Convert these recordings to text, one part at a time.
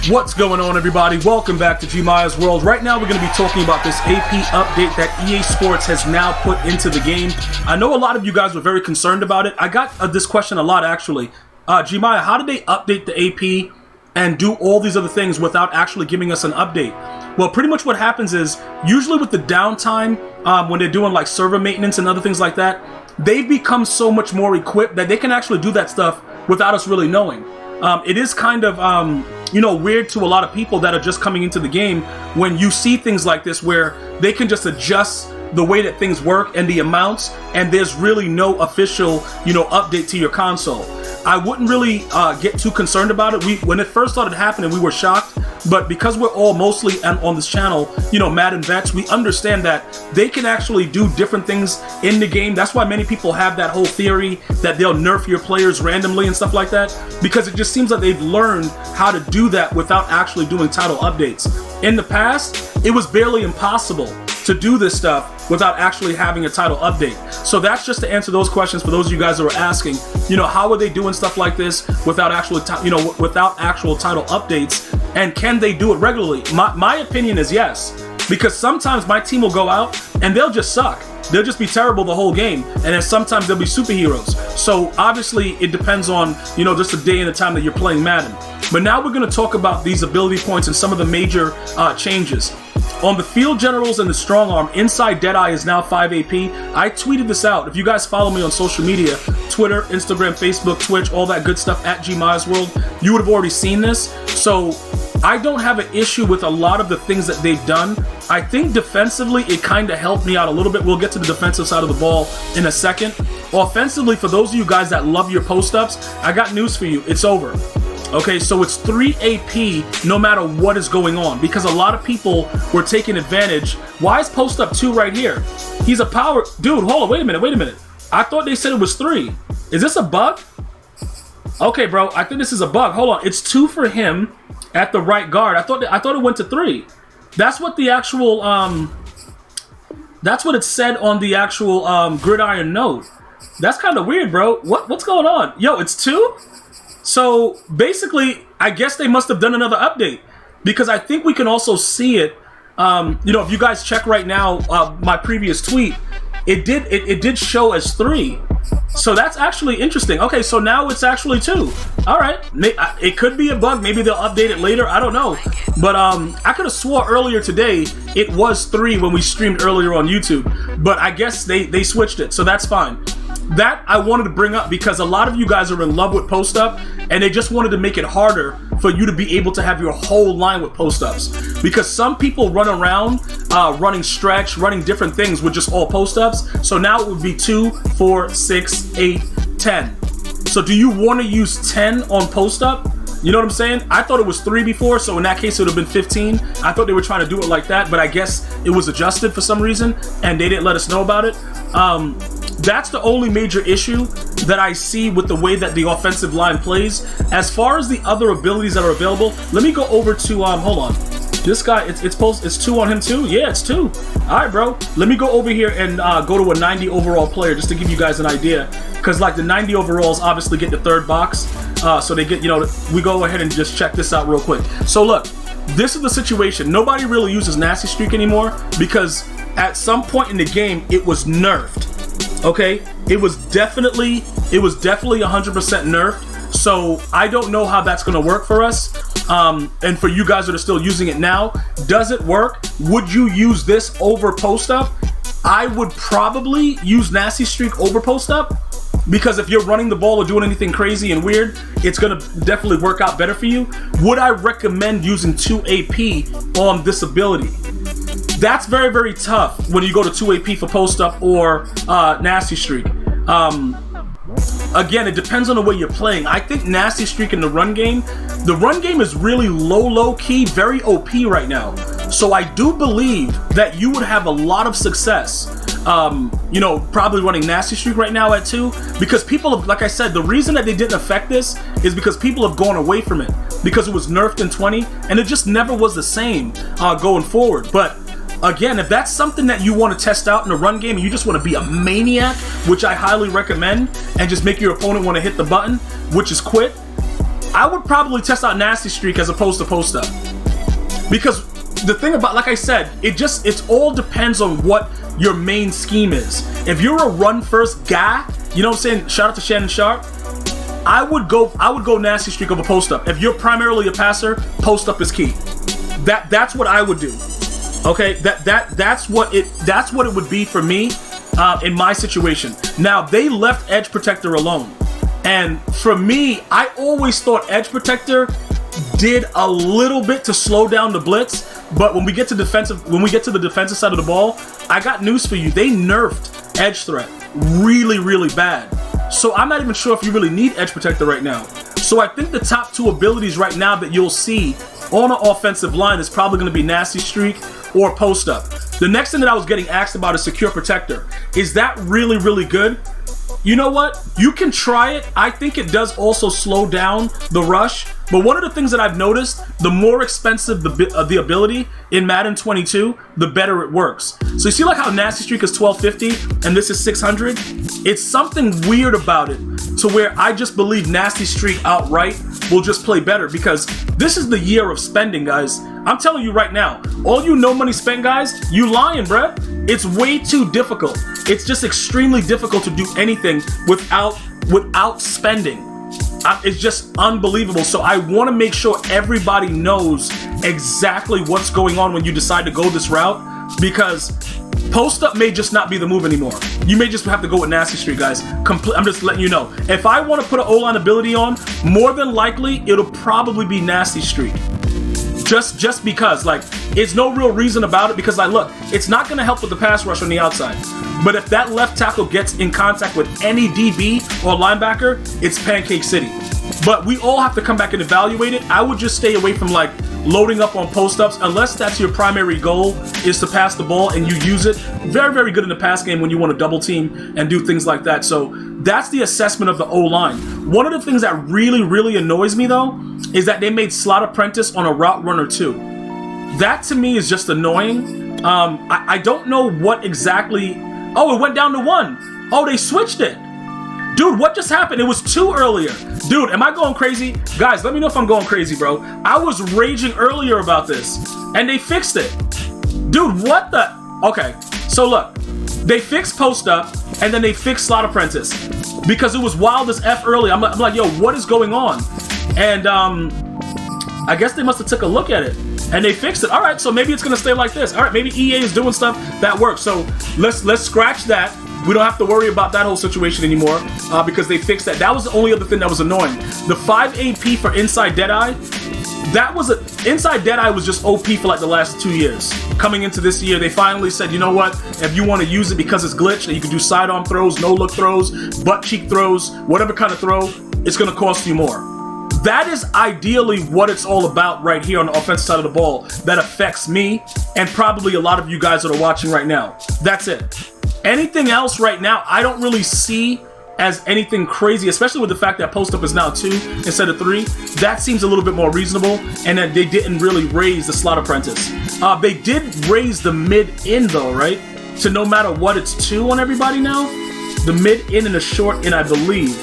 What's going on, everybody? Welcome back to GmiasWorld. Right now we're going to be talking about this AP update that EA Sports has now put into the game. I know a lot of you guys were very concerned about it. I got this question a lot, actually. Gmia, how did they update the AP and do all these other things without actually giving us an update? Well, pretty much what happens is, usually with the downtime, when they're doing like server maintenance and other things like that, they've become so much more equipped that they can actually do that stuff without us really knowing. It is kind of, weird to a lot of people that are just coming into the game when you see things like this where they can just adjust the way that things work and the amounts, and there's really no official, update to your console. I wouldn't really get too concerned about it. When it first started happening, we were shocked, but because we're all mostly on this channel, Madden vets, we understand that they can actually do different things in the game. That's why many people have that whole theory that they'll nerf your players randomly and stuff like that, because it just seems like they've learned how to do that without actually doing title updates. In the past, it was barely impossible to do this stuff without actually having a title update. So that's just to answer those questions for those of you guys that are asking, how are they doing stuff like this without actual without actual title updates, and can they do it regularly? My opinion is yes, because sometimes my team will go out and they'll just suck. They'll just be terrible the whole game, and then sometimes they'll be superheroes. So obviously it depends on, just the day and the time that you're playing Madden. But now we're going to talk about these ability points and some of the major changes. On the field generals and the strong arm, inside Deadeye is now 5 AP. I tweeted this out. If you guys follow me on social media, Twitter, Instagram, Facebook, Twitch, all that good stuff at GmiasWorld, you would have already seen this. So I don't have an issue with a lot of the things that they've done. I think defensively it kind of helped me out a little bit. We'll get to the defensive side of the ball in a second. Offensively, for those of you guys that love your post-ups, I got news for you. It's over. Okay, so it's 3 AP no matter what is going on, because a lot of people were taking advantage. Why is post up 2 right here? He's a power dude. Hold on, wait a minute. I thought they said it was 3. Is this a bug? Okay, bro, I think this is a bug. Hold on, it's 2 for him at the right guard. I thought it went to 3. That's what the actual that's what it said on the actual gridiron note. That's kind of weird, bro. What's going on? Yo, it's 2? So basically, I guess they must have done another update, because I think we can also see it. If you guys check right now, my previous tweet, it did show as 3. So that's actually interesting. Okay, so now it's actually 2. All right, it could be a bug. Maybe they'll update it later. I don't know. But I could have swore earlier today it was 3 when we streamed earlier on YouTube. But I guess they switched it, so that's fine. That I wanted to bring up because a lot of you guys are in love with post-up, and they just wanted to make it harder for you to be able to have your whole line with post-ups. Because some people run around running stretch, running different things with just all post-ups. So now it would be 2, 4, 6, 8, 10. So do you want to use 10 on post-up? You know what I'm saying? I thought it was 3 before, so in that case it would have been 15. I thought they were trying to do it like that, but I guess it was adjusted for some reason, and they didn't let us know about it. That's the only major issue that I see with the way that the offensive line plays. As far as the other abilities that are available, let me go over to, hold on. This guy, it's 2 on him too? Yeah, it's 2. All right, bro. Let me go over here and go to a 90 overall player just to give you guys an idea. Because like the 90 overalls obviously get the 3rd box. So they get, we go ahead and just check this out real quick. So look, this is the situation. Nobody really uses Nasty Streak anymore because at some point in the game, it was nerfed. Okay, it was definitely 100% nerfed. So I don't know how that's going to work for us. And for you guys that are still using it now, does it work? Would you use this over post up? I would probably use Nasty Streak over post up, because if you're running the ball or doing anything crazy and weird, it's going to definitely work out better for you. Would I recommend using 2 AP on this ability? That's very, very tough when you go to 2 AP for post-up or Nasty Streak. Again, it depends on the way you're playing. I think Nasty Streak in the run game is really low key, very OP right now. So I do believe that you would have a lot of success, probably running Nasty Streak right now at 2, because people have, like I said, the reason that they didn't affect this is because people have gone away from it, because it was nerfed in 20, and it just never was the same going forward. But again, if that's something that you want to test out in a run game and you just want to be a maniac, which I highly recommend, and just make your opponent want to hit the button, which is quit, I would probably test out nasty streak as opposed to post up. Because the thing about, like I said, it all depends on what your main scheme is. If you're a run first guy, you know what I'm saying? Shout out to Shannon Sharp. I would go nasty streak over post up. If you're primarily a passer, post up is key. That's what I would do. Okay, that's what it would be for me in my situation. Now they left edge protector alone, and for me, I always thought edge protector did a little bit to slow down the blitz. But when we get to the defensive side of the ball, I got news for you. They nerfed edge threat really, really bad. So I'm not even sure if you really need edge protector right now. So I think the top two abilities right now that you'll see on an offensive line is probably going to be nasty streak or post up. The next thing that I was getting asked about is secure protector. Is that really, really good? You know what? You can try it. I think it does also slow down the rush. But one of the things that I've noticed, the more expensive the ability in Madden 22, the better it works. So you see like how Nasty Streak is $12.50 and this is $600? It's something weird about it to where I just believe Nasty Streak outright will just play better because this is the year of spending, guys. I'm telling you right now, all you no money spent guys, you lying, bruh. It's way too difficult. It's just extremely difficult to do anything without spending. It's just unbelievable. So I want to make sure everybody knows exactly what's going on when you decide to go this route, because post up may just not be the move anymore. You may just have to go with Nasty Streak, guys. I'm just letting you know. If I want to put an O-line ability on, more than likely it'll probably be Nasty Streak. Just because, like, it's no real reason about it, because, like, look, it's not going to help with the pass rush on the outside. But if that left tackle gets in contact with any DB or linebacker, it's Pancake City. But we all have to come back and evaluate it. I would just stay away from, like, loading up on post-ups, unless that's your primary goal, is to pass the ball and you use it. Very, very good in the pass game when you want to double team and do things like that. So that's the assessment of the O-line. One of the things that really, really annoys me, though, is that they made slot apprentice on a route runner too. That to me is just annoying. I don't know what exactly. Oh, it went down to 1. Oh, they switched it. Dude, what just happened? It was 2 earlier. Dude, am I going crazy? Guys, let me know if I'm going crazy, bro. I was raging earlier about this, and they fixed it. Dude, what the? Okay, so look. They fixed post up, and then they fixed slot apprentice. Because it was wild as F early. I'm like, yo, what is going on? And I guess they must have took a look at it. And they fixed it. All right, so maybe it's going to stay like this. All right, maybe EA is doing stuff that works. So let's scratch that. We don't have to worry about that whole situation anymore because they fixed that. That was the only other thing that was annoying. The 5 AP for Inside Deadeye, Inside Deadeye was just OP for like the last 2 years. Coming into this year, they finally said, you know what? If you want to use it because it's glitched, and you can do sidearm throws, no-look throws, butt cheek throws, whatever kind of throw, it's going to cost you more. That is ideally what it's all about right here on the offensive side of the ball that affects me and probably a lot of you guys that are watching right now. That's it. Anything else right now, I don't really see as anything crazy, especially with the fact that post-up is now 2 instead of 3. That seems a little bit more reasonable, and that they didn't really raise the slot apprentice. They did raise the mid-in though, right? So no matter what, it's 2 on everybody now. The mid-in and the short-in, I believe.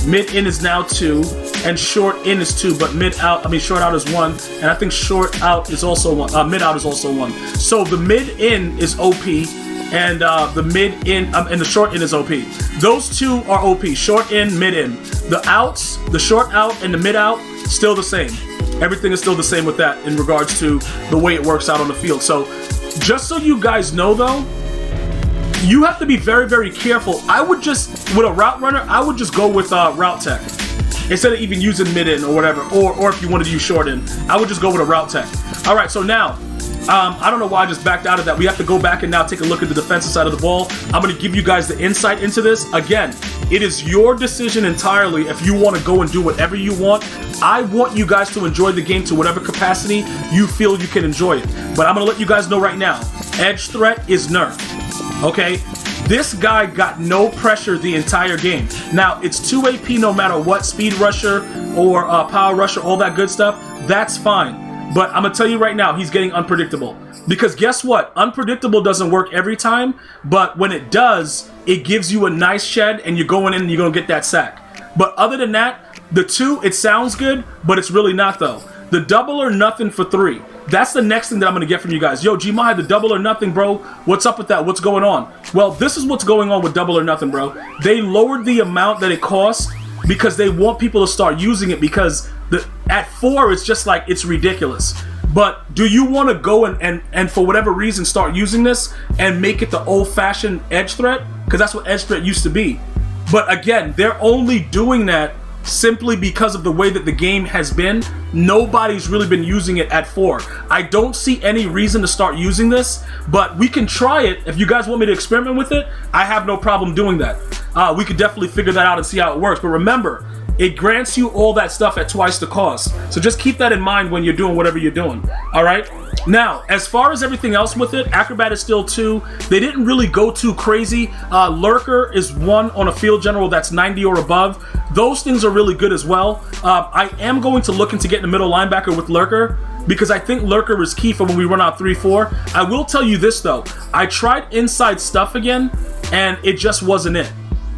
Mid-in is now 2, and short-in is 2, but short-out is 1, and I think short-out is also 1. Mid-out is also 1. So the mid-in is OP, and the mid-in and the short-in is OP. Those two are OP, short-in, mid-in. The outs, the short-out and the mid-out, still the same. Everything is still the same with that in regards to the way it works out on the field. So just so you guys know though, you have to be very, very careful. I would just, with a route runner, I would just go with route tech. Instead of even using mid-in or whatever, or if you wanted to use short-in, I would just go with a route tech. All right, so now, I don't know why I just backed out of that. We have to go back and now take a look at the defensive side of the ball. I'm going to give you guys the insight into this. Again, it is your decision entirely if you want to go and do whatever you want. I want you guys to enjoy the game to whatever capacity you feel you can enjoy it. But I'm going to let you guys know right now, edge threat is nerfed. Okay? This guy got no pressure the entire game. Now, it's 2 AP no matter what, speed rusher or power rusher, all that good stuff. That's fine. But I'm going to tell you right now, he's getting unpredictable. Because guess what? Unpredictable doesn't work every time, but when it does, it gives you a nice shed and you're going in and you're going to get that sack. But other than that, The 2, it sounds good, but it's really not though. The double or nothing for 3. That's the next thing that I'm going to get from you guys. Yo, Gmi, the double or nothing, bro. What's up with that? What's going on? Well, this is what's going on with double or nothing, bro. They lowered the amount that it costs because they want people to start using it, because at 4, it's just like, it's ridiculous. But do you want to go and for whatever reason start using this and make it the old-fashioned edge threat? Because that's what edge threat used to be. But again, they're only doing that simply because of the way that the game has been. Nobody's really been using it at 4. I don't see any reason to start using this, but we can try it. If you guys want me to experiment with it, I have no problem doing that. We could definitely figure that out and see how it works. But remember, it grants you all that stuff at twice the cost. So just keep that in mind when you're doing whatever you're doing. All right? Now, as far as everything else with it, Acrobat is still 2. They didn't really go too crazy. Lurker is 1 on a field general that's 90 or above. Those things are really good as well. I am going to look into getting a middle linebacker with Lurker, because I think Lurker is key for when we run out 3-4. I will tell you this, though. I tried inside stuff again, and it just wasn't it.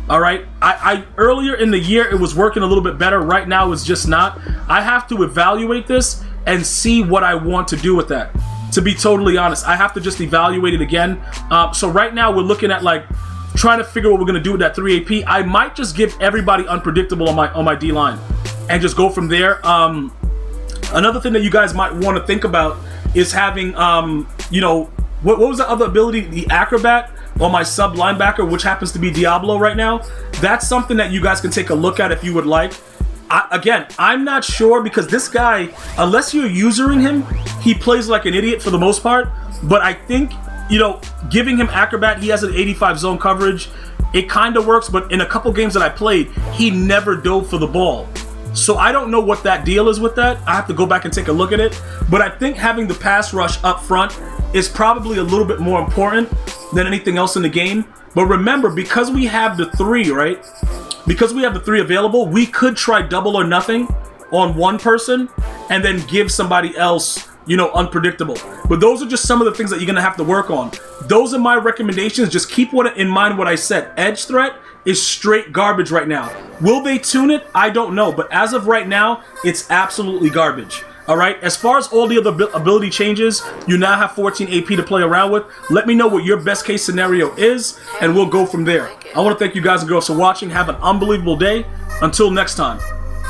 All right, I earlier in the year it was working a little bit better. Right now it's just not. I have to evaluate this and see what I want to do with that. To be totally honest, I have to just evaluate it again. So right now we're looking at like trying to figure what we're gonna do with that 3 AP. I might just give everybody unpredictable on my D line and just go from there. Another thing that you guys might want to think about is having you know, what was the other ability? The Acrobat on my sub linebacker, which happens to be Diablo right now. That's something that you guys can take a look at if you would like. Again, I'm not sure, because this guy, unless you're using him, he plays like an idiot for the most part. But I think, you know, giving him Acrobat, he has an 85 zone coverage. It kind of works, but in a couple games that I played, he never dove for the ball. So I don't know what that deal is with that. I have to go back and take a look at it. But I think having the pass rush up front is probably a little bit more important than anything else in the game. But remember, because we have the 3, right? Because we have the 3 available, we could try double or nothing on one person and then give somebody else, you know, unpredictable. But those are just some of the things that you're going to have to work on. Those are my recommendations. Just keep in mind what I said. Edge threat is straight garbage right now. Will they tune it? I don't know. But as of right now, it's absolutely garbage. All right, as far as all the other ability changes, you now have 14 AP to play around with. Let me know what your best case scenario is, and we'll go from there. I want to thank you guys and girls for watching. Have an unbelievable day. Until next time,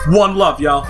one love, y'all.